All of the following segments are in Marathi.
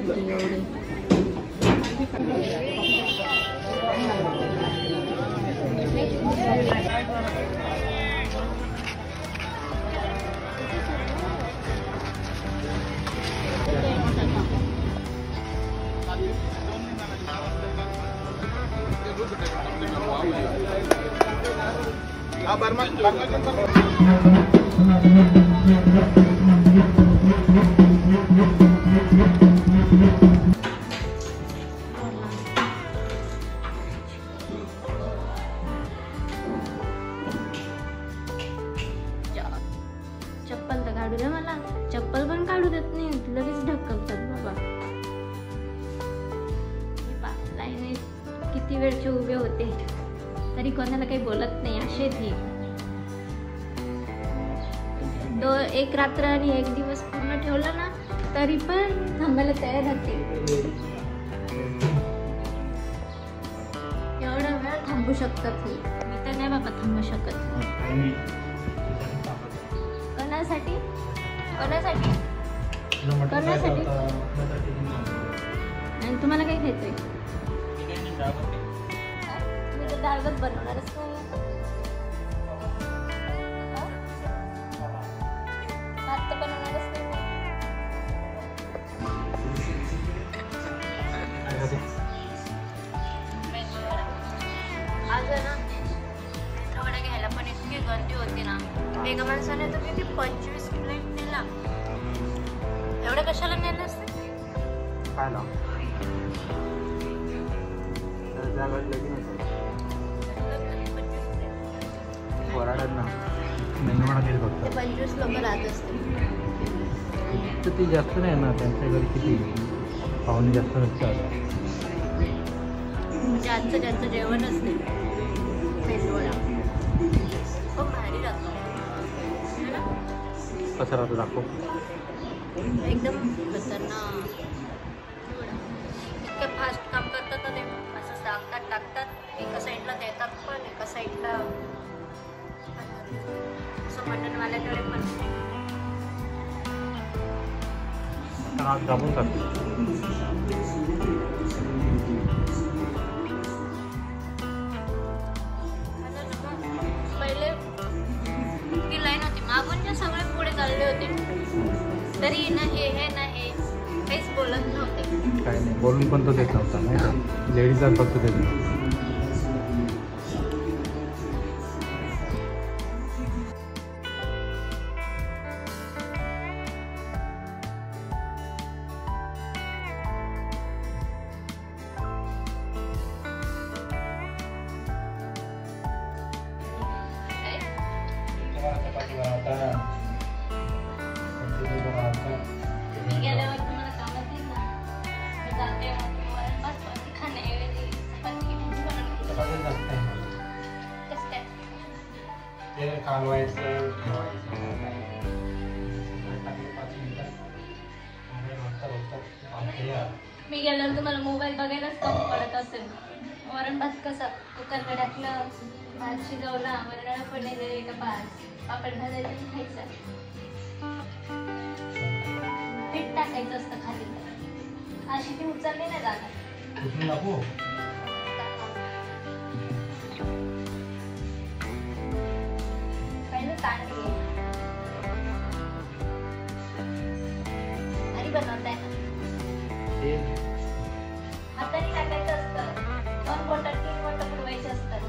साठी एवढे. चप्पल तर काढू दे मला. चप्पल पण काढू देत नाही, लगेच ढकलतात बाबा. लाईनीत किती वेळचे उभे होते तरी कोणाला काही बोलत नाही. असे ती एक रात्र आणि एक दिवस पूर्ण ठेवलं ना तरी पण थांबायला तयार राहते. एवढा वेळ थांबू शकतात. मी तर नाही बाबा थांबू शकत. कोणासाठी कोणासाठी कोणासाठी? आणि तुम्हाला काय खायचंय? तुम्ही तर डाळ भात बनवणारच नाही. भात तर बनवणारच नाही. आज ना थोडं घ्यायला पण इतकी गर्दी होती ना. एका माणसाने तर किती 25 प्लेट नेला. एवढं कशाला नेलं असतं? काय ना वराडात ना मेंदूवडा केली फक्त 25 लोक राहत असते. तर ती जास्त नाही ना. त्यांच्या घरी किती पाहुणे जास्त नसतात. म्हणजे आजचं त्यांचं जेवणच नाही. मेंदूवडा खूप भारी राहतो. कसं राहतो दाखव. एकदम खतरनाक. इतकं फास्ट काम करतात ना ते. असं टाकतात एका साईडला देतात पण एका साईडला असं मटणवाल्याकडे पण दाबून टाकतो. पहिले ती लाईन होती. मागून जे सगळे पुढे चालले होते तरी ना हे ना हे काहीच बोलत नव्हते. काय नाही बोलून पण तो देत नव्हता नाही का. लेडीजला फक्त देत. मी गेल्यावर तुम्हाला कामात येईल ना. मी जाते वरण भात खाण्याऐवजी चपाती बनवली. कसं काय? ते कालवायचं मी गेल्यावर तुम्हाला मोबाईल बघायलाच कमी पडत असेल. वरण भात कसं कुकरला टाकलं, भात शिजवला, वरणाला फोडणी दिली का भात पापड भाजायचं आणि खायचं. पीठ टाकायचं असतं खाली. अशी ती उचलली नाही जाणार. पहिलं ताण घे. आणि बनवताय हाताने टाकायचं असतं. 2 बोटं 3 बोटं बुडवायचे असतात.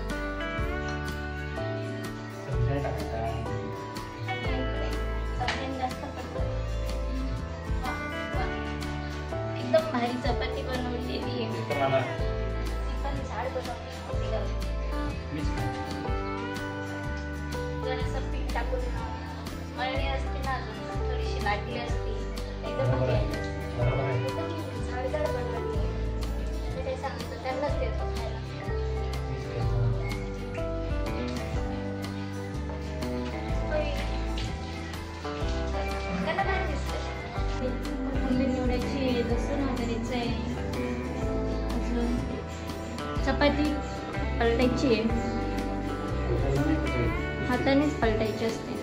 जास्त पडतं. एकदम भारी चपाती बनवलेली आहे. ती पण झाड बनवली. जरासं पीठ टाकून मळणी असते ना अजून थोडीशी लाटली असती. एकदम झाड झाड बनवली. मी ते सांगतो त्यांनाच देतो खायला. त्यांना काय दिसतं? निवडायची लसूण वगैरेच आहे. अजून चपाती पलटायची आहे. हातानेच पलटायची असते.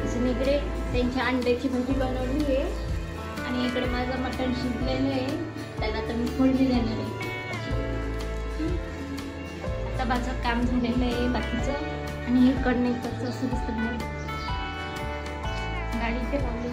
अजून इकडे त्यांची अंड्याची भाजी बनवली आहे. आणि इकडे माझं मटण शिजलेलं आहे, त्याला तर मी फोडणी देणार आहे. आता माझं काम झालेलं आहे बाकीचं आणि इकडनं असं दिसतं गाडी ते लावली.